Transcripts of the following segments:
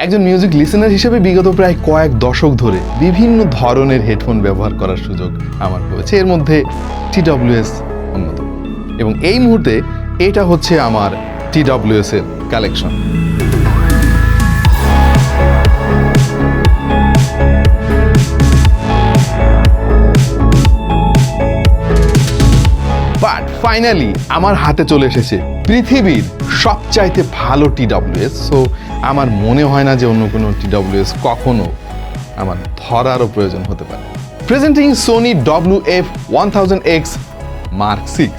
একজন music listener হিসেবে বিগত প্রায় কয়েক দশক ধরে বিভিন্ন ধরনের হেডফোন ব্যবহার করার সুযোগ আমার হয়েছে, এর মধ্যে TWS অন্যতম। এবং এই মুহূর্তে এটা হচ্ছে আমার TWS এর কালেকশন। বাট ফাইনালি আমার হাতে চলে এসেছে পৃথিবীর সবচাইতে ভালো TWS। সো আমার মনে হয় না যে অন্য কোনো TWS কখনো আমার ধরারও প্রয়োজন হতে পারে। Presenting Sony WF-1000X Mark 6।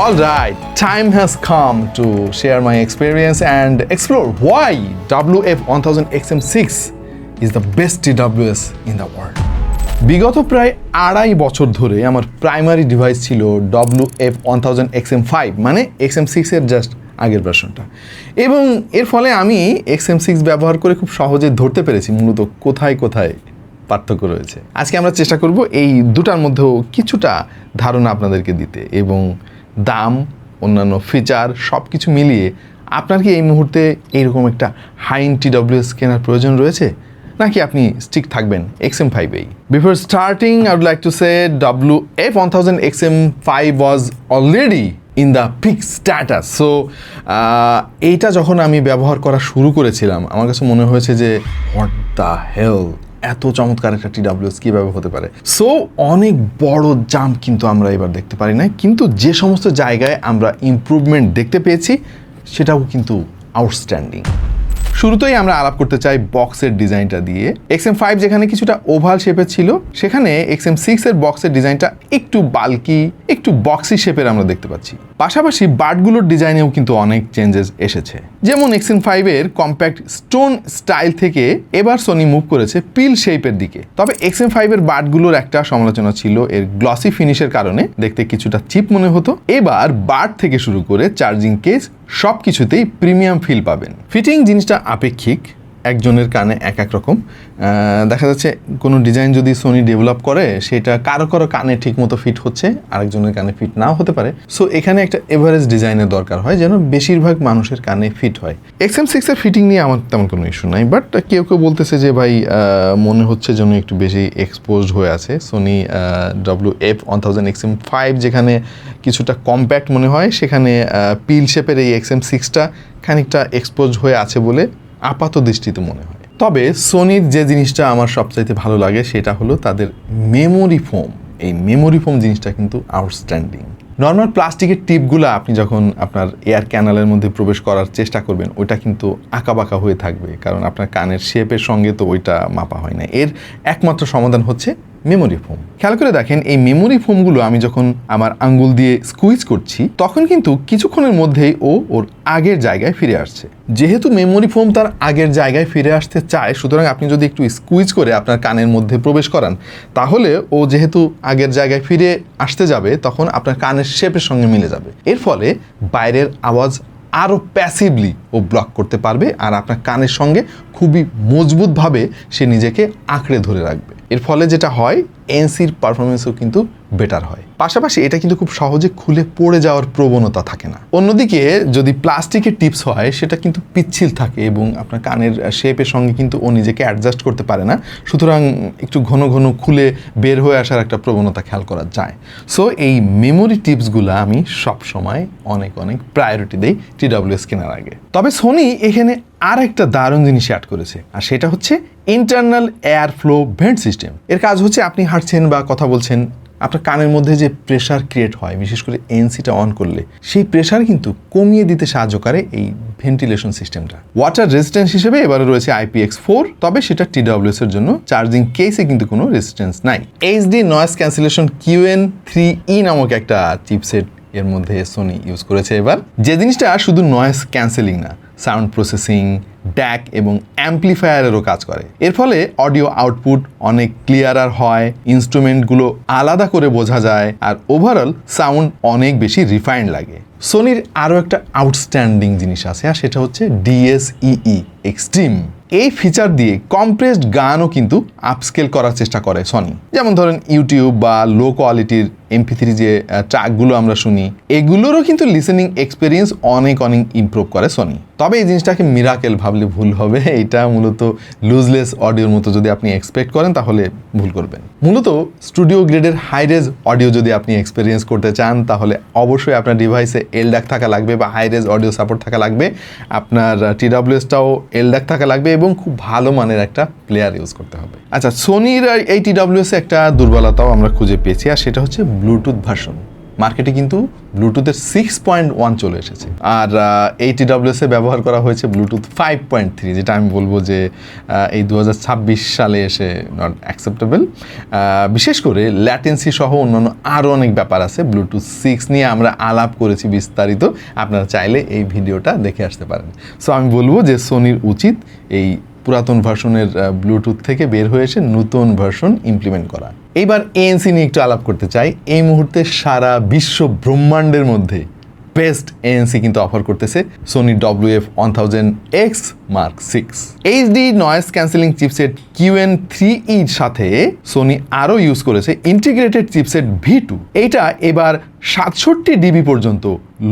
Alright, time has come to share my experience and explore why WF-1000XM6 is the best TWS in the world. বিগত প্রায় 2.5 বছর ধরে আমার প্রাইমারি ডিভাইস ছিল WF-1000XM5, মানে XM6 এর জাস্ট আগের ভার্সনটা। এবং এর ফলে আমি XM6 ব্যবহার করে খুব সহজে ধরতে পেরেছি মূলত কোথায় কোথায় পার্থক্য রয়েছে। আজকে আমরা চেষ্টা করব এই দুটার মধ্যেও কিছুটা ধারণা আপনাদেরকে দিতে, এবং দাম, অন্যান্য ফিচার সব কিছু মিলিয়ে আপনার কি এই মুহূর্তে এইরকম একটা হাই এন্ড TWS কেনার প্রয়োজন রয়েছে, নাকি আপনি স্টিক থাকবেন XM5-এই। Before starting I would like to say WF-1000XM5 was already in the peak status. So এইটা যখন আমি ব্যবহার করা শুরু করেছিলাম আমার কাছে মনে হয়েছে যে হোয়াট দ্য হেল, এত চমৎকার একটা TWS কীভাবে হতে পারে। সো অনেক বড় জাম্প কিন্তু আমরা এবার দেখতে পারি না, কিন্তু যে সমস্ত জায়গায় আমরা ইমপ্রুভমেন্ট দেখতে পেয়েছি সেটাও কিন্তু আউটস্ট্যান্ডিং। শুরুতেই আমরা আলাপ করতে চাই বক্সের ডিজাইনটা দিয়ে। XM5 যেখানে কিছুটা ওভাল শেপের ছিল, সেখানে XM6 এর বক্সের ডিজাইনটা একটু বাল্কি, একটু বক্সি শেপের আমরা দেখতে পাচ্ছি। পাশাপাশি বাটগুলোর ডিজাইনেও কিন্তু অনেক চেঞ্জেস এসেছে। যেমন XM5 এর কম্প্যাক্ট স্টোন স্টাইল থেকে এবার সোনি মুভ করেছে পিল শেপের দিকে। তবে XM5 এর বাটগুলোর একটা সমালোচনা ছিল এর গ্লসি ফিনিশের কারণে দেখতে কিছুটা চিপ মনে হতো। এবার বাট থেকে শুরু করে চার্জিং কেস সব কিছুতেই প্রিমিয়াম ফিল পাবেন। ফিটিং জিনিসটা আপেক্ষিক, একজনের কানে এক এক রকম। দেখা যাচ্ছে কোনো ডিজাইন যদি সোনি ডেভেলপ করে সেটা কারো কারো কানে ঠিক মতো ফিট হচ্ছে, আরেকজনের কানে ফিট নাও হতে পারে। সো এখানে একটা এভারেজ ডিজাইনের দরকার হয় যেন বেশিরভাগ মানুষের কানে ফিট হয়। XM6 এর ফিটিং নিয়ে আমার তেমন কোনো ইস্যু নাই, বাট কেউ কেউ বলতেছে যে ভাই মনে হচ্ছে যেন একটু বেশি এক্সপোজড হয়ে আছে। সোনি WF-1000XM5 যেখানে কিছুটা কম্প্যাক্ট মনে হয়, সেখানে পিল শেপের এই XM6টা খানিকটা এক্সপোজ হয়ে আছে বলে আপাত দৃষ্টিতে মনে হয়। তবে সোনির যে জিনিসটা আমার সবচাইতে ভালো লাগে সেটা হলো তাদের মেমোরি ফোম। এই মেমোরি ফোম জিনিসটা কিন্তু আউটস্ট্যান্ডিং। নর্মাল প্লাস্টিকের টিপগুলো আপনি যখন আপনার এয়ার ক্যানালের মধ্যে প্রবেশ করার চেষ্টা করবেন ওইটা কিন্তু আঁকাবাঁকা হয়ে থাকবে, কারণ আপনার কানের শেপের সঙ্গে তো ওইটা মাপা হয় না। এর একমাত্র সমাধান হচ্ছে মেমোরি ফোম। খেয়াল করে দেখেন এই মেমোরি ফোমগুলো আমি যখন আমার আঙ্গুল দিয়ে স্কুইজ করছি তখন কিন্তু কিছুক্ষণের মধ্যেই ওর আগের জায়গায় ফিরে আসছে। যেহেতু মেমোরি ফোম তার আগের জায়গায় ফিরে আসতে চায়, সুতরাং আপনি যদি একটু স্কুইজ করে আপনার কানের মধ্যে প্রবেশ করান তাহলে ও যেহেতু আগের জায়গায় ফিরে আসতে যাবে তখন আপনার কানের শেপের সঙ্গে মিলে যাবে। এর ফলে বাইরের আওয়াজ আরও প্যাসিভলি ও ব্লক করতে পারবে, আর আপনার কানের সঙ্গে খুবই মজবুতভাবে সে নিজেকে আঁকড়ে ধরে রাখবে। এর ফলে যেটা হয় এনসির পারফরমেন্সও কিন্তু বেটার হয়। পাশাপাশি এটা কিন্তু খুব সহজে খুলে পড়ে যাওয়ার প্রবণতা থাকে না। অন্যদিকে যদি প্লাস্টিকের টিপস হয় সেটা কিন্তু পিচ্ছিল থাকে এবং আপনার কানের শেপের সঙ্গে কিন্তু ও নিজেকে অ্যাডজাস্ট করতে পারে না, সুতরাং একটু ঘন ঘন খুলে বের হয়ে আসার একটা প্রবণতা খেয়াল করা যায়। সো এই মেমোরি টিপসগুলো আমি সবসময় অনেক প্রায়োরিটি দেই TWS কেনার আগে। তবে সোনি এখানে আর একটা দারুণ জিনিস অ্যাড করেছে, আর সেটা হচ্ছে internal air flow vent system. এর কাজ হচ্ছে আপনি হাঁটছেন বা কথা বলছেন, আপনার কানের মধ্যে যে প্রেশার ক্রিয়েট হয় বিশেষ করে এনসিটা অন করলে সেই প্রেশার কিন্তু কমিয়ে দিতে সাহায্য করে এই ভেন্টিলেশন সিস্টেমটা। ওয়াটার রেজিস্ট্যান্স হিসেবে এবারে রয়েছে IPX4, তবে সেটা TWS এর জন্য। চার্জিং কেসে কিন্তু কোনো রেজিস্ট্যান্স নাই। HD নয়েজ ক্যান্সেলেশন QN3E নামক একটা চিপসেট এর মধ্যে সোনি ইউজ করেছে এবার, যে জিনিসটা শুধু নয়েজ ক্যান্সেলিং না, সাউন্ড প্রসেসিং, ড্যাক এবং অ্যাম্প্লিফায়ারেরও কাজ করে। এর ফলে অডিও আউটপুট অনেক ক্লিয়ারার হয়, ইনস্ট্রুমেন্টগুলো আলাদা করে বোঝা যায়, আর ওভারঅল সাউন্ড অনেক বেশি রিফাইন্ড লাগে। সোনির আরও একটা আউটস্ট্যান্ডিং জিনিস আছে, আর সেটা হচ্ছে DSEE এক্সট্রিম। এই ফিচার দিয়ে কম্প্রেসড গানও কিন্তু আপস্কেল করার চেষ্টা করে সোনি। যেমন ধরেন ইউটিউব বা লো কোয়ালিটির MP3 যে ট্র্যাকগুলো আমরা শুনি, এগুলোরও কিন্তু লিসেনিং এক্সপিরিয়েন্স অনেক ইমপ্রুভ করে সোনি। তবে এই জিনিসটাকে মিরাকেল ভাবলে ভুল হবে, এটা মূলত লুজলেস অডিওর মতো যদি আপনি এক্সপেক্ট করেন তাহলে ভুল করবেন। মূলত স্টুডিও গ্রেডের হাই রেজ অডিও যদি আপনি এক্সপিরিয়েন্স করতে চান তাহলে অবশ্যই আপনার ডিভাইসে LDAC থাকা লাগবে বা হাই রেজ অডিও সাপোর্ট থাকা লাগবে, আপনার TWSটাও LDAC থাকা লাগবে এবং খুব ভালো মানের একটা প্লেয়ার ইউজ করতে হবে। আচ্ছা, সোনির এই TWS একটা দুর্বলতাও আমরা খুঁজে পেয়েছি, আর সেটা হচ্ছে ব্লুটুথ ভার্সন। মার্কেটে কিন্তু ব্লুটুথের 6.1 চলে এসেছে, আর এই TWS-এ ব্যবহার করা হয়েছে ব্লুটুথ 5.3, যেটা আমি বলবো যে এই 2026 সালে এসে নট অ্যাকসেপ্টেবল। বিশেষ করে ল্যাটেন্সি সহ অন্যান্য আরও অনেক ব্যাপার আছে। ব্লুটুথ 6 নিয়ে আমরা আলাপ করেছি বিস্তারিত, আপনারা চাইলে এই ভিডিওটা দেখে আসতে পারেন। সো আমি বলবো যে সোনির উচিত এই পুরাতন ভার্সনের ব্লুটুথ থেকে বের হয়ে এসে নতুন ভার্সন ইমপ্লিমেন্ট করা। এইবার ANC নিয়ে একটু আলাপ করতে চাই। এই মুহূর্তে সারা বিশ্ব ব্রহ্মাণ্ডের মধ্যে বেস্ট ANC কিন্তু অফার করতেছে Sony WF-1000X Mark 6 HD noise cancelling chipset QN3E এর সাথে সোনি আরও ইউজ করেছে ইন্টিগ্রেটেড চিপসেট V2। এইটা এবার 67 dB পর্যন্ত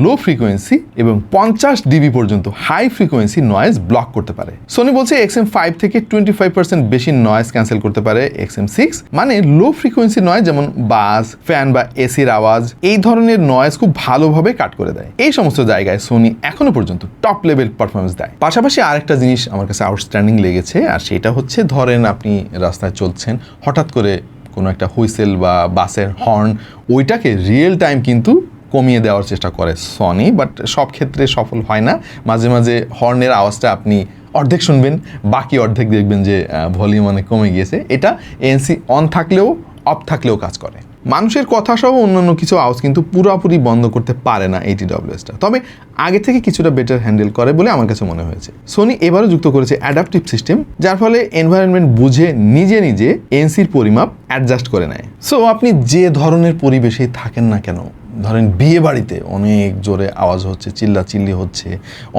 লো ফ্রিকোয়েন্সি এবং 50 dB পর্যন্ত হাই ফ্রিকোয়েন্সি নয়েজ ব্লক করতে পারে। সোনি বলছে XM5 থেকে 25% বেশি নয়েজ ক্যান্সেল করতে পারে XM6, মানে লো ফ্রিকোয়েন্সি নয়েজ যেমন বাস, ফ্যান বা এসির আওয়াজ, এই ধরনের নয়েজ খুব ভালোভাবে কাট করে দেয়। এই সমস্ত জায়গায় সোনি এখনো পর্যন্ত টপ লেভেল পারফরমেন্স দেয়। পাশাপাশি আরেকটা জিনিস আমার কাছে আউটস্ট্যান্ডিং লেগেছে, আর সেটা হচ্ছে ধরেন আপনি রাস্তায় চলছেন, হঠাৎ করে কোনো একটা হুইসেল বা বাসের হর্ন, ওইটাকে রিয়েল টাইম কিন্তু কমিয়ে দেওয়ার চেষ্টা করে সনি, বাট সব ক্ষেত্রে সফল হয় না। মাঝে মাঝে হর্নের আওয়াজটা আপনি অর্ধেক শুনবেন, বাকি অর্ধেক দেখবেন যে ভলিউম অনেক কমে গিয়েছে। এটা ANC অন থাকলেও অফ থাকলেও কাজ করে। মানুষের কথা সহ অন্যান্য কিছু আওয়াজ কিন্তু পুরোপুরি বন্ধ করতে পারে না এই TWS-টা, তবে আগে থেকে কিছুটা বেটার হ্যান্ডেল করে বলে আমার কাছে মনে হয়েছে। সোনি এবারও যুক্ত করেছে অ্যাডাপটিভ সিস্টেম, যার ফলে এনভায়রনমেন্ট বুঝে নিজে নিজে ANC-র পরিমাপ অ্যাডজাস্ট করে নেয়। সো আপনি যে ধরনের পরিবেশেই থাকেন না কেন, ধরেন বিয়ে বাড়িতে অনেক জোরে আওয়াজ হচ্ছে, চিল্লাচিল্লি হচ্ছে,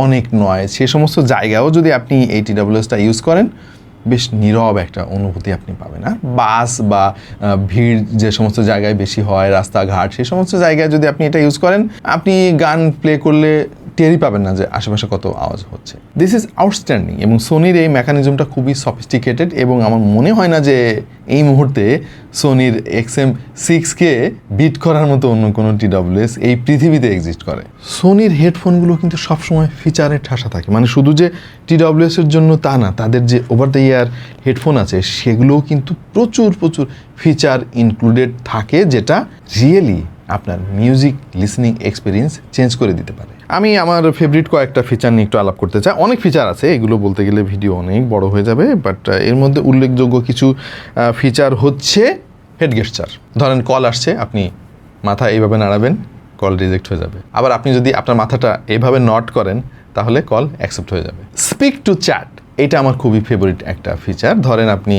অনেক নয়, সে সমস্ত জায়গায়ও যদি আপনি এই TWS-টা ইউজ করেন বেশ নীরব একটা অনুভূতি আপনি পাবেন। আর বাস বা ভিড় যে সমস্ত জায়গায় বেশি হয়, রাস্তাঘাট, সেই সমস্ত জায়গায় যদি আপনি এটা ইউজ করেন, আপনি গান প্লে করলে টেরই পাবেন না যে আশেপাশে কত আওয়াজ হচ্ছে। দিস ইজ আউটস্ট্যান্ডিং, এবং সোনির এই মেকানিজমটা খুবই সফিস্টিকেটেড, এবং আমার মনে হয় না যে এই মুহূর্তে সোনির XM6-কে বিট করার মতো অন্য কোনো TWS এই পৃথিবীতে এক্সিস্ট করে। সোনির হেডফোনগুলো কিন্তু সবসময় ফিচারে ঠাসা থাকে, মানে শুধু যে TWS-এর জন্য তা না, তাদের যে ওভার দ্য ইয়ার হেডফোন আছে সেগুলোও কিন্তু প্রচুর ফিচার ইনক্লুডেড থাকে, যেটা রিয়েলি আপনার মিউজিক লিসনিং এক্সপিরিয়েন্স চেঞ্জ করে দিতে পারে। আমি আমার ফেভারিট কয়েকটা ফিচার নিয়ে একটু আলাপ করতে চাই। অনেক ফিচার আছে, এগুলো বলতে গেলে ভিডিও অনেক বড় হয়ে যাবে, বাট এর মধ্যে উল্লেখযোগ্য কিছু ফিচার হচ্ছে হেড গেস্টার। ধরেন কল আসছে, আপনি মাথা এইভাবে নাড়াবেন, কল রিজেক্ট হয়ে যাবে। আবার আপনি যদি আপনার মাথাটা এইভাবে নট করেন তাহলে কল অ্যাকসেপ্ট হয়ে যাবে। স্পিক টু চ্যাট, এটা আমার খুবই ফেভারিট একটা ফিচার। ধরেন আপনি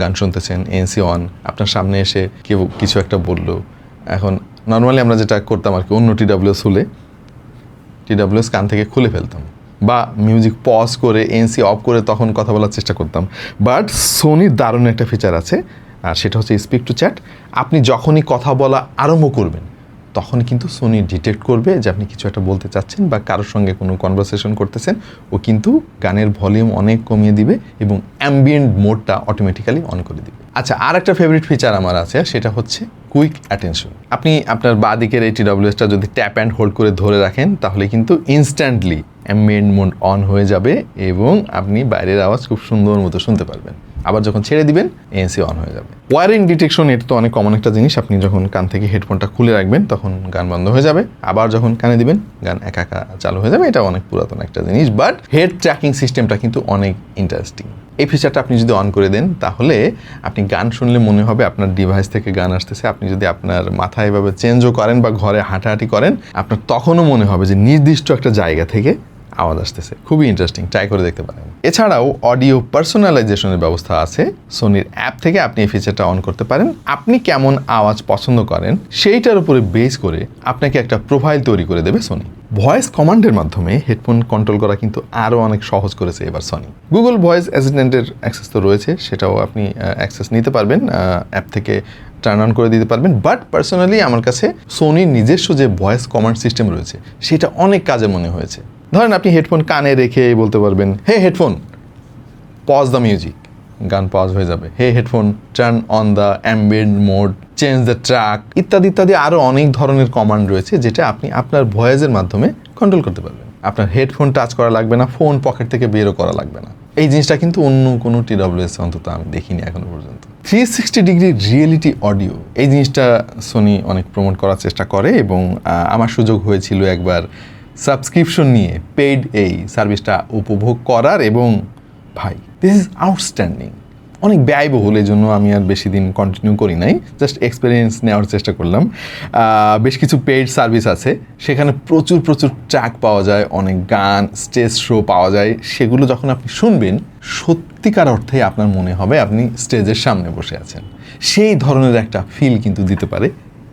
গান শুনতেছেন, ANC অন, আপনার সামনে এসে কেউ কিছু একটা বললো। এখন নর্মালি আমরা যেটা করতাম আর কি, অন্য TWS হলে TWS কান থেকে খুলে ফেলতাম বা মিউজিক পজ করে ANC অফ করে তখন কথা বলার চেষ্টা করতাম। বাট সোনির দারুণ একটা ফিচার আছে, আর সেটা হচ্ছে স্পিক টু চ্যাট। আপনি যখনই কথা বলা আরম্ভ করবেন তখন কিন্তু সোনি ডিটেক্ট করবে যে আপনি কিছু একটা বলতে চাচ্ছেন বা কারোর সঙ্গে কোনো কনভারসেশন করতেছেন, ও কিন্তু গানের ভলিউম অনেক কমিয়ে দিবে এবং অ্যাম্বিয়েন্ট মোডটা অটোমেটিক্যালি অন করে দিবে। আচ্ছা, আর একটা ফেভারিট ফিচার আমার আছে, সেটা হচ্ছে কুইক অ্যাটেনশন। আপনি আপনার বাঁ দিকের এই TWS-টা যদি ট্যাপ অ্যান্ড হোল্ড করে ধরে রাখেন তাহলে কিন্তু ইনস্ট্যান্টলি অ্যাম্বিয়েন্ট মোড অন হয়ে যাবে এবং আপনি বাইরের আওয়াজ খুব সুন্দর মতো শুনতে পারবেন। আবার যখন ছেড়ে দিবেন ANC অন হয়ে যাবে। ওয়ারিং ডিটেকশন, এটা তো অনেক কমন একটা জিনিস। আপনি যখন কান থেকে হেডফোনটা খুলে রাখবেন তখন গান বন্ধ হয়ে যাবে, আবার যখন কানে দিবেন গান একা একা চালু হয়ে যাবে। এটা অনেক পুরাতন একটা জিনিস, বাট হেড ট্র্যাকিং সিস্টেমটা কিন্তু অনেক ইন্টারেস্টিং। এই ফিচারটা আপনি যদি অন করে দেন তাহলে আপনি গান শুনলে মনে হবে আপনার ডিভাইস থেকে গান আসতেছে। আপনি যদি আপনার মাথায় এভাবে চেঞ্জও করেন বা ঘরে হাঁটাহাঁটি করেন, আপনার তখনও মনে হবে যে নির্দিষ্ট একটা জায়গা থেকে আওয়াজ আসতেছে। খুবই ইন্টারেস্টিং, ট্রাই করে দেখতে পারেন। এছাড়াও অডিও পার্সোনালাইজেশনের ব্যবস্থা আছে। সোনির অ্যাপ থেকে আপনি এই ফিচারটা অন করতে পারেন। আপনি কেমন আওয়াজ পছন্দ করেন সেইটার উপরে বেস করে আপনাকে একটা প্রোফাইল তৈরি করে দেবে সোনি। ভয়েস কমান্ডের মাধ্যমে হেডফোন কন্ট্রোল করা কিন্তু আরও অনেক সহজ করেছে এবার সোনি। গুগল ভয়েস অ্যাসিস্ট্যান্টের অ্যাক্সেস তো রয়েছে, সেটাও আপনি অ্যাক্সেস নিতে পারবেন অ্যাপ থেকে টার্ন অন করে দিতে পারবেন। বাট পার্সোনালি আমার কাছে সোনির নিজস্ব যে ভয়েস কমান্ড সিস্টেম রয়েছে সেটা অনেক কাজে মনে হয়েছে। ধরেন আপনি হেডফোন কানে রেখে বলতে পারবেন, hey headphone pause the music, গান পজ হয়ে যাবে। Hey headphone turn on the ambient mode, change the track, ইত্যাদি ইত্যাদি আরও অনেক ধরনের কমান্ড রয়েছে যেটা আপনি আপনার ভয়েসের মাধ্যমে কন্ট্রোল করতে পারবেন। আপনার হেডফোন টাচ করা লাগবে না, ফোন পকেট থেকে বেরও করা লাগবে না। এই জিনিসটা কিন্তু অন্য কোনো TWS অন্তত আমি দেখিনি এখনো পর্যন্ত। 360 ডিগ্রি রিয়েলিটি অডিও, এই জিনিসটা সোনি অনেক প্রমোট করার চেষ্টা করে এবং আমার সুযোগ হয়েছিল একবার সাবস্ক্রিপশন নিয়ে পেইড এই সার্ভিসটা উপভোগ করার, এবং ভাই দিস ইজ আউটস্ট্যান্ডিং। অনেক ব্যয়বহুল, এই জন্য আমি আর বেশি দিন কন্টিনিউ করি নাই, জাস্ট এক্সপিরিয়েন্স নেওয়ার চেষ্টা করলাম। বেশ কিছু পেইড সার্ভিস আছে, সেখানে প্রচুর প্রচুর ট্র্যাক পাওয়া যায়, অনেক গান, স্টেজ শো পাওয়া যায়। সেগুলো যখন আপনি শুনবেন সত্যিকার অর্থে আপনার মনে হবে আপনি স্টেজের সামনে বসে আছেন। সেই ধরনের একটা ফিল কিন্তু দিতে পারে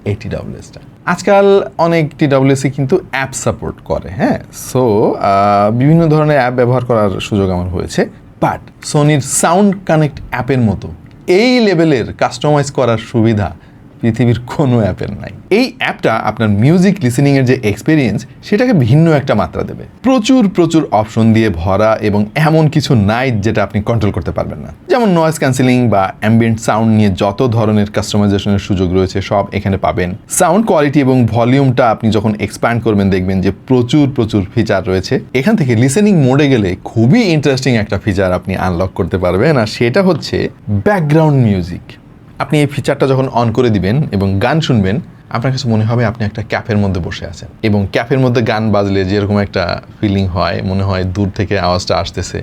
এই TWSটা। আজকাল অনেক TWSই কিন্তু অ্যাপ সাপোর্ট করে, হ্যাঁ। সো বিভিন্ন ধরনের অ্যাপ ব্যবহার করার সুযোগ আমার হয়েছে। বাট সোনির সাউন্ড কানেক্ট অ্যাপের মতো এই লেভেলের কাস্টমাইজ করার সুবিধা পৃথিবীর কোনো অ্যাপের নাই। এই অ্যাপটা আপনার মিউজিক লিসেনিংয়ের যে এক্সপিরিয়েন্স সেটাকে ভিন্ন একটা মাত্রা দেবে। প্রচুর প্রচুর অপশন দিয়ে ভরা, এবং এমন কিছু নাই যেটা আপনি কন্ট্রোল করতে পারবেন না। যেমন নয়েজ ক্যান্সেলিং বা অ্যাম্বিয়েন্ট সাউন্ড নিয়ে যত ধরনের কাস্টমাইজেশনের সুযোগ রয়েছে সব এখানে পাবেন। সাউন্ড কোয়ালিটি এবং ভলিউমটা আপনি যখন এক্সপ্যান্ড করবেন দেখবেন যে প্রচুর প্রচুর ফিচার রয়েছে। এখান থেকে লিসেনিং মোডে গেলে খুবই ইন্টারেস্টিং একটা ফিচার আপনি আনলক করতে পারবেন, আর সেটা হচ্ছে ব্যাকগ্রাউন্ড মিউজিক। আপনি এই ফিচারটা যখন অন করে দিবেন এবং গান শুনবেন, আপনার কাছে মনে হবে আপনি একটা ক্যাফের মধ্যে বসে আছেন, এবং ক্যাফের মধ্যে গান বাজলে যেরকম একটা ফিলিং হয়, মনে হয় দূর থেকে আওয়াজটা আসতেছে,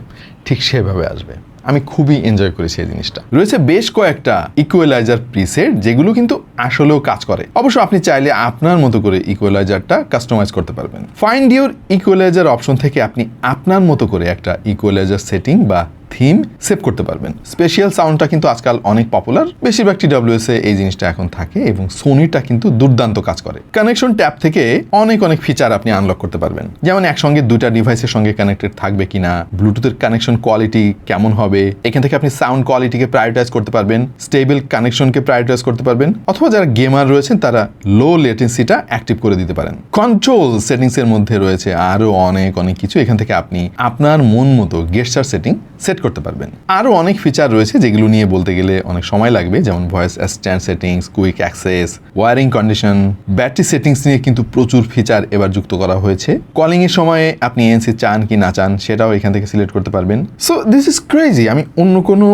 ঠিক সেভাবে আসবে। আমি খুবই এনজয় করেছি এই জিনিসটা। রয়েছে বেশ কয়েকটা ইকুয়ালাইজার প্রিসেট যেগুলো কিন্তু আসলেও কাজ করে। অবশ্য আপনি চাইলে আপনার মতো করে ইকুয়ালাইজারটা কাস্টমাইজ করতে পারবেন। ফাইন্ড ইউর ইকুয়ালাইজার অপশন থেকে আপনি আপনার মতো করে একটা ইকুয়ালাইজার সেটিং বা থিম সেভ করতে পারবেন। স্পেশাল সাউন্ডটা কিন্তু আজকাল অনেক পপুলার, বেশিরভাগ TWS এ এই জিনিসটা এখন থাকে, এবং সোনিটা কিন্তু দুর্দান্ত কাজ করে। কানেকশন ট্যাব থেকে অনেক অনেক ফিচার আপনি আনলক করতে পারবেন, যেমন একসঙ্গে দুইটা ডিভাইসের সঙ্গে কানেক্টেড থাকবে কিনা, ব্লুটুথের কানেকশন কোয়ালিটি কেমন হবে, এখান থেকে আপনি সাউন্ড কোয়ালিটিকে প্রায়োরিটাইজ করতে পারবেন, স্টেবল কানেকশনকে প্রায়োরিটাইজ করতে পারবেন, অথবা যারা গেমার রয়েছেন তারা লো লেটেন্সিটা অ্যাক্টিভ করে দিতে পারেন। কন্ট্রোল সেটিংসের মধ্যে রয়েছে আরও অনেক অনেক কিছু, এখান থেকে আপনি আপনার মন মতো গেস্টার সেটিং সেট করতে পারবেন। আরও অনেক ফিচার রয়েছে যেগুলো নিয়ে বলতে গেলে অনেক সময় লাগবে, যেমন voice assistant settings, quick access, wearing condition, battery settings নিয়ে কিন্তু প্রচুর ফিচার এবার যুক্ত করা হয়েছে। কলিংয়ের সময় আপনি ANC চান কি না চান সেটাও এখান থেকে সিলেক্ট করতে পারবেন। সো দিস ইজ ক্রেজি, আমি অন্য কোনো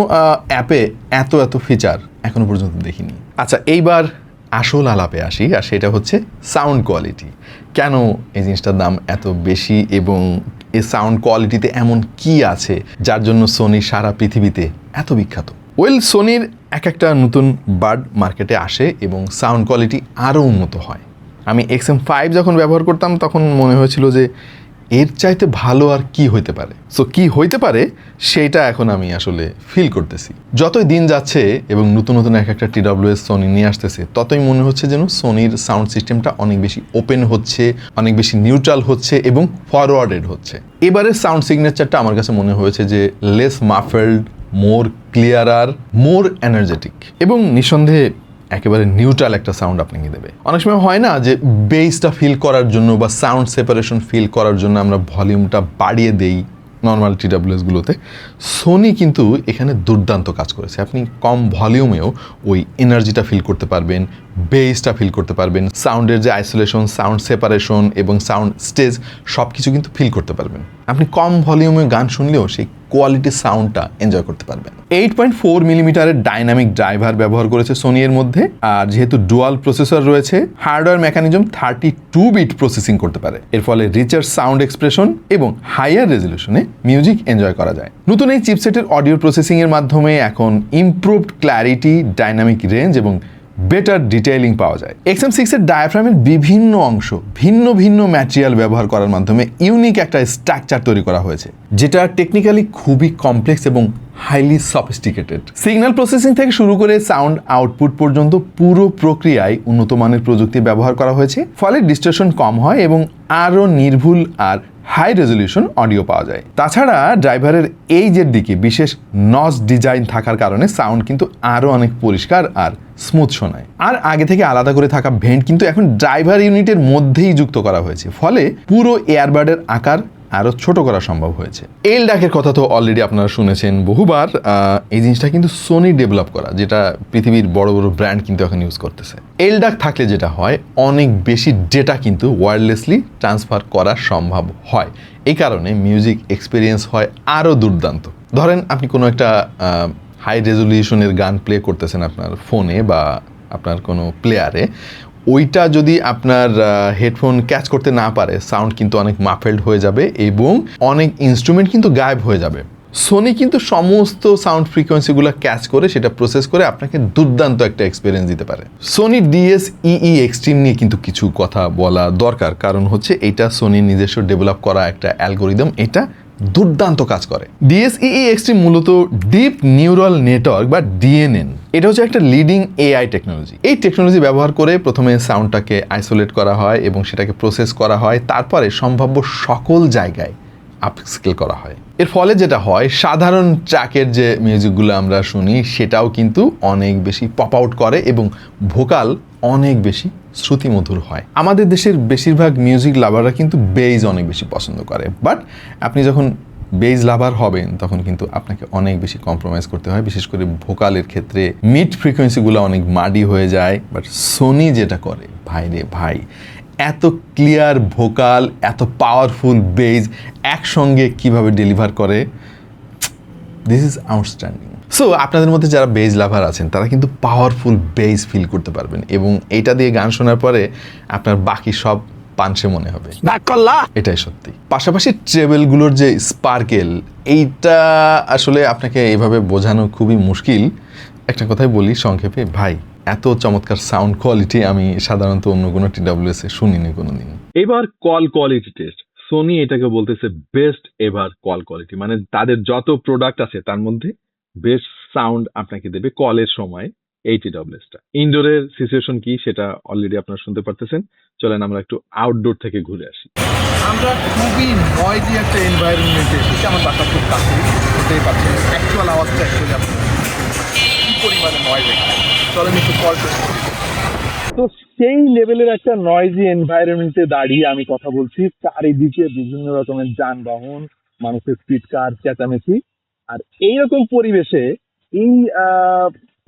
অ্যাপে এত এত ফিচার এখনো পর্যন্ত দেখিনি। আচ্ছা, এইবার আসল আলাপে আসি, আর সেটা হচ্ছে সাউন্ড কোয়ালিটি। কেন এই জিনিসটার দাম এত বেশি, এবং এই সাউন্ড কোয়ালিটিতে এমন কি আছে যার জন্য সোনি সারা পৃথিবীতে এত বিখ্যাত? সোনির একটা নতুন বাড মার্কেটে আসে এবং সাউন্ড কোয়ালিটি আরও উন্নত হয়। আমি XM5 যখন ব্যবহার করতাম তখন মনে হয়েছিল যে এর চাইতে ভালো আর কি হইতে পারে। সো কি হইতে পারে সেটা এখন আমি আসলে ফিল করতেছি। যতই দিন যাচ্ছে এবং নতুন নতুন একটা TWS সোনি নিয়ে আসতেছে, ততই মনে হচ্ছে যেন সোনির সাউন্ড সিস্টেমটা অনেক বেশি ওপেন হচ্ছে, অনেক বেশি নিউট্রাল হচ্ছে এবং ফরওয়ার্ডেড হচ্ছে। এবারের সাউন্ড সিগনেচারটা আমার কাছে মনে হয়েছে যে লেস মাফেলড, মোর ক্লিয়ারার, মোর এনার্জেটিক, এবং নিঃসন্দেহে একেবারে নিউট্রাল একটা সাউন্ড আপনাকে দেবে। অনেক সময় হয় না যে বেসটা ফিল করার জন্য বা সাউন্ড সেপারেশন ফিল করার জন্য আমরা ভলিউমটা বাড়িয়ে দেই নর্মাল TWSগুলোতে। সোনি কিন্তু এখানে দুর্দান্ত কাজ করেছে। আপনি কম ভলিউমেও ওই এনার্জিটা ফিল করতে পারবেন, বেসটা ফিল করতে পারবেন, সাউন্ডের যে আইসোলেশন, সাউন্ড সেপারেশন এবং সাউন্ড স্টেজ সব কিছু কিন্তু ফিল করতে পারবেন। আপনি কম ভলিউমে গান শুনলেও সেই কোয়ালিটি সাউন্ডটা এনজয় করতে পারবেন। 8.4 মিলিমিটারের ডাইনামিক ড্রাইভার ব্যবহার করেছে সোনি এর মধ্যে, আর যেহেতু ডুয়াল প্রসেসর রয়েছে, হার্ডওয়্যার মেকানিজম 32 বিট প্রসেসিং করতে পারে। এর ফলে রিচার সাউন্ড এক্সপ্রেশন এবং হাইয়ার রেজলিউশনে মিউজিক এনজয় করা যায়। নতুন এই চিপসেটের অডিও প্রসেসিং এর মাধ্যমে এখন ইমপ্রুভড ক্ল্যারিটি, ডাইনামিক রেঞ্জ এবং বেটার ডিটেইলিং পাওয়া যায়। XM6 এর ডায়াফ্রামের বিভিন্ন অংশ ভিন্ন ভিন্ন ম্যাটেরিয়াল ব্যবহার করার মাধ্যমে ইউনিক একটা স্ট্রাকচার তৈরি করা হয়েছে, যেটা টেকনিক্যালি খুবই কমপ্লেক্স এবং হাইলি সফিস্টিকেটেড। সিগন্যাল প্রসেসিং থেকে শুরু করে সাউন্ড আউটপুট পর্যন্ত পুরো প্রক্রিয়ায় উন্নত মানের প্রযুক্তি ব্যবহার করা হয়েছে, ফলে ডিস্টরশন কম হয় এবং আরও নির্ভুল আর হাই রেজলিউশন অডিও পাওয়া যায়। তাছাড়া ড্রাইভারের এইজের দিকে বিশেষ নচ ডিজাইন থাকার কারণে সাউন্ড কিন্তু আরও অনেক পরিষ্কার আর স্মুথ শোনায়। আর আগে থেকে আলাদা করে থাকা ভেন্ট কিন্তু এখন ড্রাইভার ইউনিটের মধ্যেই যুক্ত করা হয়েছে, ফলে পুরো এয়ারবাডের আকার আরও ছোট করা সম্ভব হয়েছে। এলডাকের কথা তো অলরেডি আপনারা শুনেছেন বহুবার। এই জিনিসটা কিন্তু সোনি ডেভেলপ করা, যেটা পৃথিবীর বড় বড় ব্র্যান্ড কিন্তু এখন ইউজ করতেছে। এলডাক থাকলে যেটা হয়, অনেক বেশি ডেটা কিন্তু ওয়্যারলেসলি ট্রান্সফার করা সম্ভব হয়। এই কারণে মিউজিক এক্সপিরিয়েন্স হয় আরও দুর্দান্ত। ধরেন আপনি কোনো একটা হাই রেজলিউশনের গান প্লে করতেছেন আপনার ফোনে বা আপনার কোনো প্লেয়ারে, ওইটা যদি আপনার হেডফোন ক্যাচ করতে না পারে, সাউন্ড কিন্তু অনেক মাফেলড হয়ে যাবে এবং অনেক ইনস্ট্রুমেন্ট কিন্তু গায়েব হয়ে যাবে। সোনি কিন্তু সমস্ত সাউন্ড ফ্রিকোয়েন্সিগুলো ক্যাচ করে সেটা প্রসেস করে আপনাকে দুর্দান্ত একটা এক্সপিরিয়েন্স দিতে পারে। সোনি DSEE এক্সট্রিম নিয়ে কিন্তু কিছু কথা বলা দরকার, কারণ হচ্ছে এটা সোনির নিজস্ব ডেভেলপ করা একটা অ্যালগোরিদম, এটা দুর্দান্ত কাজ করে। DSEE এক্সট্রিম মূলত ডিপ নিউরাল নেটওয়ার্ক বা DNN, এটা হচ্ছে একটা লিডিং AI টেকনোলজি। এই টেকনোলজি ব্যবহার করে প্রথমে সাউন্ডটাকে আইসোলেট করা হয় এবং সেটাকে প্রসেস করা হয়, তারপরে সম্ভাব্য সকল জায়গায় আপস্কেল করা হয়। এর ফলে যেটা হয়, সাধারণ ট্র্যাকের যে মিউজিকগুলো আমরা শুনি সেটাও কিন্তু অনেক বেশি পপ আউট করে এবং ভোকাল অনেক বেশি শ্রুতিমধুর হয়। আমাদের দেশের বেশিরভাগ মিউজিক লাভাররা কিন্তু বেজ অনেক বেশি পছন্দ করে, বাট আপনি যখন বেজ লাভার হবেন তখন কিন্তু আপনাকে অনেক বেশি কম্প্রোমাইজ করতে হয়, বিশেষ করে ভোকালের ক্ষেত্রে মিড ফ্রিকোয়েন্সিগুলো অনেক মাডি হয়ে যায়। বাট সোনি যেটা করে, ভাই রে ভাই, এত ক্লিয়ার ভোকাল, এত পাওয়ারফুল বেজ একসঙ্গে কিভাবে ডেলিভার করে, দিস ইজ আউটস্ট্যান্ডিং। সো আপনাদের মধ্যে যারা বেজ লাভার আছেন তারা কিন্তু পাওয়ারফুল বেজ ফিল করতে পারবেন এবং এইটা দিয়ে গান শোনার পরে আপনার বাকি সব পাঞ্চে মনে হবে, এটাই সত্যি। পাশাপাশি ট্রেবেলগুলোর যে স্পার্কেল, এইটা আসলে আপনাকে এইভাবে বোঝানো খুবই মুশকিল। একটা কথাই বলি সংক্ষেপে, ভাই এত চমৎকার সাউন্ড কোয়ালিটি আমি সাধারণত অন্য কোনো TWS এ শুনিনি কোনোদিন। এবার কল কোয়ালিটি টেস্ট, সোনি এটাকে বলতেছে বেস্ট এভার কল কোয়ালিটি, মানে তাদের যত প্রোডাক্ট আছে তার মধ্যে বেস্ট সাউন্ড আপনাকে দেবে কলের সময় এই TWS-টা। ইনডোরের সিচুয়েশন কি সেটা অলরেডি আপনারা শুনতে পারতেছেন। চলেন আমরা একটু আউটডোর থেকে ঘুরে আসি। আমরা খুবই নয়েজি একটা এনভায়রনমেন্টে এসেছি। আমার বাসা খুব কাছে, বুঝতেই পারছেন অ্যাকচুয়াল আওয়াজটা অ্যাকচুয়ালি আপনি কী পরিমাণে নয়েজ এখানে। চলেন একটু কল টেস্ট করি। তো সেই লেভেলের একটা নয়েজি এনভায়রনমেন্টে দাঁড়িয়ে আমি কথা বলছি, চারিদিকে বিভিন্ন রকমের যানবাহন, মানুষের চিৎকার চেঁচামেচি, আর এইরকম পরিবেশে এই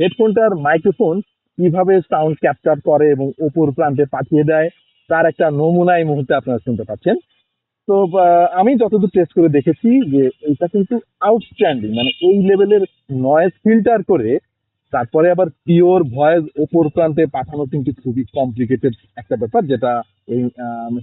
হেডফোনটার মাইক্রোফোন কিভাবে সাউন্ড ক্যাপচার করে এবং ওপর প্রান্তে পাঠিয়ে দেয় তার একটা নমুনা এই মুহূর্তে আপনারা শুনতে পাচ্ছেন। তো আমি যতদূর টেস্ট করে দেখেছি যে এটা কিন্তু আউটস্ট্যান্ডিং, মানে এই লেভেলের নয়েজ ফিল্টার করে তারপরে আবার পিওর ভয়েস ওপর প্রান্তে পাঠানো কিন্তু খুবই কমপ্লিকেটেড একটা ব্যাপার, যেটা এই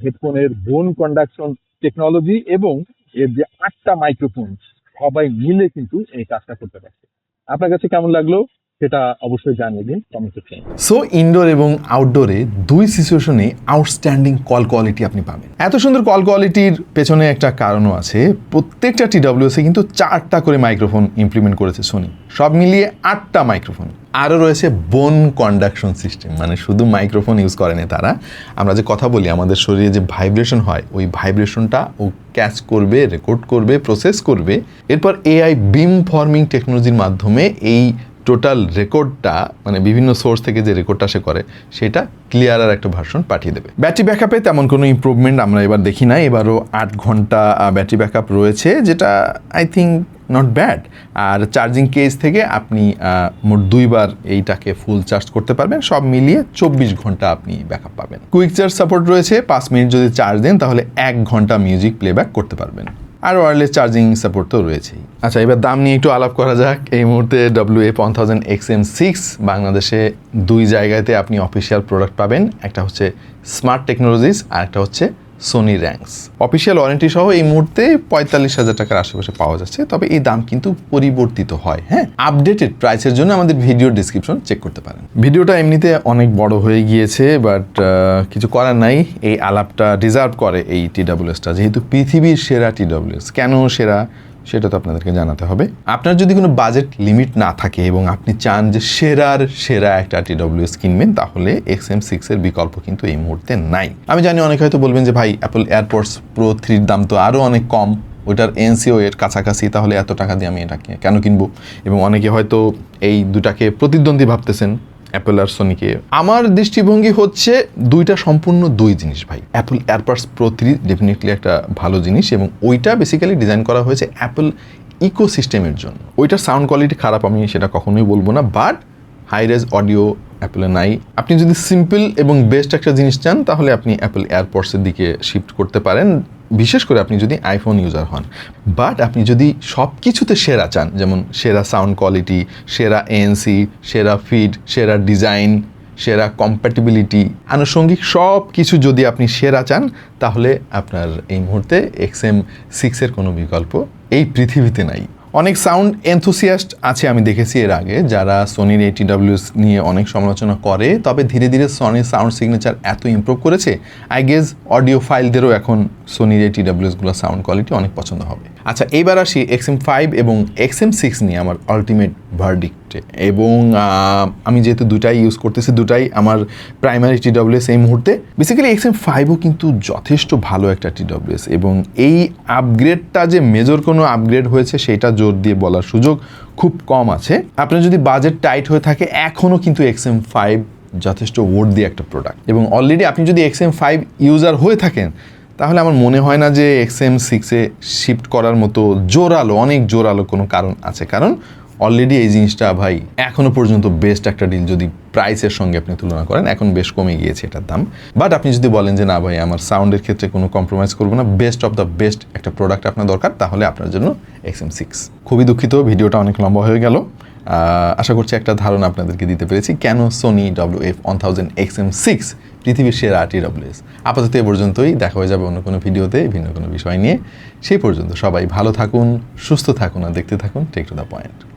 হেডফোনের বোন কন্ডাকশন টেকনোলজি এবং এর যে 8টা মাইক্রোফোন সবাই মিলে কিন্তু এই কাজটা করতে পারছে। আপনার কাছে কেমন লাগলো সেটা অবশ্যই জানিয়ে দিন কমেন্ট সেকশনে। সো ইনডোর এবং আউটডোরে দুই সিচুয়েশনে আউটস্ট্যান্ডিং কল কোয়ালিটি আপনি পাবেন। এত সুন্দর কল কোয়ালিটির পেছনে একটা কারণও আছে। প্রত্যেকটা TWS-এ কিন্তু 4টা করে মাইক্রোফোন ইমপ্লিমেন্ট করেছে সোনি, সব মিলিয়ে 8টা মাইক্রোফোন। আরও রয়েছে বোন কন্ডাকশন সিস্টেম, মানে শুধু মাইক্রোফোন ইউজ করে না তারা, আমরা যে কথা বলি আমাদের শরীরে যে ভাইব্রেশন হয় ওই ভাইব্রেশনটা ও ক্যাচ করবে, রেকর্ড করবে, প্রসেস করবে, এরপর AI বিম ফর্মিং টেকনোলজির মাধ্যমে এই টোটাল রেকর্ডটা, মানে বিভিন্ন সোর্স থেকে যে রেকর্ডটা সে করে সেটা ক্লিয়ারার একটা ভার্সন পাঠিয়ে দেবে। ব্যাটারি ব্যাকআপে তেমন কোনো ইমপ্রুভমেন্ট আমরা এবার দেখি না, এবারও 8 ঘন্টা ব্যাটারি ব্যাকআপ রয়েছে, যেটা আই থিঙ্ক নট ব্যাড। আর চার্জিং কেস থেকে আপনি মোট 2বার এইটাকে ফুল চার্জ করতে পারবেন, সব মিলিয়ে 24 ঘন্টা আপনি ব্যাকআপ পাবেন। কুইক চার্জ সাপোর্ট রয়েছে, 5 মিনিট যদি চার্জ দেন তাহলে 1 ঘন্টা মিউজিক প্লেব্যাক করতে পারবেন। আর ওয়্যারলেস চার্জিং সাপোর্ট তো রয়েছেই। আচ্ছা, এবার দাম নিয়ে একটু আলাপ করা যাক। এই মুহূর্তে WF-1000 XM6 বাংলাদেশে 2 জায়গাতে আপনি অফিসিয়াল প্রোডাক্ট পাবেন, একটা হচ্ছে স্মার্ট টেকনোলজিস আর একটা হচ্ছে সোনি র্যাঙ্কস। অফিসিয়াল ওয়ারেন্টি সহ এই মুহূর্তে 45,000 টাকার আশেপাশে পাওয়া যাচ্ছে, তবে এই দাম কিন্তু পরিবর্তিত হয়। হ্যাঁ, আপডেটেড প্রাইসের জন্য আমাদের ভিডিও ডিসক্রিপশন চেক করতে পারেন। ভিডিওটা এমনিতে অনেক বড় হয়ে গিয়েছে, বাট কিছু করার নাই, এই আলাপটা ডিজার্ভ করে এই TWS-টা, যেহেতু পৃথিবীর সেরা TWS। কেন সেরা? সেটা তো আপনাদেরকে জানাতে হবে। আপনার যদি কোনো বাজেট লিমিট না থাকে এবং আপনি চান যে সেরা একটা TWS কিনবেন, তাহলে XM6 এর বিকল্প কিন্তু এই মুহূর্তে নাই। আমি জানি অনেকে হয়তো বলবেন যে ভাই অ্যাপল এয়ারপডস প্রো 3 দাম তো আরও অনেক কম, ওইটার NCO এর কাছাকাছি, তাহলে এত টাকা দিয়ে আমি এটাকে কেন কিনবো? এবং অনেকে হয়তো এই দুটাকে প্রতিদ্বন্দ্বী ভাবতেছেন, অ্যাপল আর সোনিকে। আমার দৃষ্টিভঙ্গি হচ্ছে দুইটা সম্পূর্ণ দুই জিনিস ভাই। অ্যাপল এয়ারপডস প্রো 3 ডেফিনেটলি একটা ভালো জিনিস এবং ওইটা বেসিক্যালি ডিজাইন করা হয়েছে অ্যাপল ইকোসিস্টেমের জন্য। ওইটার সাউন্ড কোয়ালিটি খারাপ আমি সেটা কখনোই বলবো না, বাট হাই রেজ অডিও অ্যাপলে নাই। আপনি যদি সিম্পল এবং বেস্ট একটা জিনিস চান তাহলে আপনি অ্যাপল এয়ারপডসের দিকে শিফট করতে পারেন, বিশেষ করে আপনি যদি আইফোন ইউজার হন। বাট আপনি যদি সব কিছুতে সেরা চান, যেমন সেরা সাউন্ড কোয়ালিটি, সেরা ANC, সেরা ফিড, সেরা ডিজাইন, সেরা কম্প্যাটিবিলিটি, আনুষঙ্গিক সব কিছু যদি আপনি সেরা চান, তাহলে আপনার এই মুহূর্তে XM6 এর কোনো বিকল্প এই পৃথিবীতে নাই। অনেক সাউন্ড এনথুসিয়াস্ট আছে আমি দেখেছি এর আগে, যারা সোনির এই TWS নিয়ে অনেক সমালোচনা করে, তবে ধীরে ধীরে সোনির সাউন্ড সিগনেচার এত ইমপ্রুভ করেছে, আই গেস অডিও ফাইলদেরও এখন সোনির এই TWSগুলো সাউন্ড কোয়ালিটি অনেক পছন্দ হবে। আচ্ছা, এইবার আসি XM5 এবং XM6 নিয়ে আমার আলটিমেট ভার্ডিক্টে। এবং আমি যেহেতু দুটাই ইউজ করতেছি, দুটাই আমার প্রাইমারি TWS এই মুহূর্তে। বেসিক্যালি XM5ও কিন্তু যথেষ্ট ভালো একটা TWS এবং এই আপগ্রেডটা যে মেজর কোনো আপগ্রেড হয়েছে সেটা জোর দিয়ে বলার সুযোগ খুব কম আছে। আপনার যদি বাজেট টাইট হয়ে থাকে, এখনও কিন্তু XM5 যথেষ্ট ওয়ার্থি একটা প্রোডাক্ট। এবং অলরেডি আপনি যদি XM5 ইউজার হয়ে থাকেন, তাহলে আমার মনে হয় না যে XM6-এ শিফট করার মতো অনেক জোরালো কোনো কারণ আছে, কারণ অলরেডি এই জিনিসটা ভাই এখনও পর্যন্ত বেস্ট একটা ডিল যদি প্রাইসের সঙ্গে আপনি তুলনা করেন, এখন বেশ কমে গিয়েছে এটার দাম। বাট আপনি যদি বলেন যে না ভাই, আমার সাউন্ডের ক্ষেত্রে কোনো কম্প্রোমাইজ করবো না, বেস্ট অফ দ্য বেস্ট একটা প্রোডাক্ট আপনার দরকার, তাহলে আপনার জন্য XM6। খুবই দুঃখিত, ভিডিওটা অনেক লম্বা হয়ে গেল। আশা করছি একটা ধারণা আপনাদেরকে দিতে পেরেছি কেন সোনি WF-1000 XM6 পৃথিবীর সেরা TWS। আপাতত এ পর্যন্তই, দেখা হয়ে যাবে অন্য কোনো ভিডিওতে ভিন্ন কোনো বিষয় নিয়ে। সেই পর্যন্ত সবাই ভালো থাকুন, সুস্থ থাকুন আর দেখতে থাকুন টেক টু দ্য পয়েন্ট।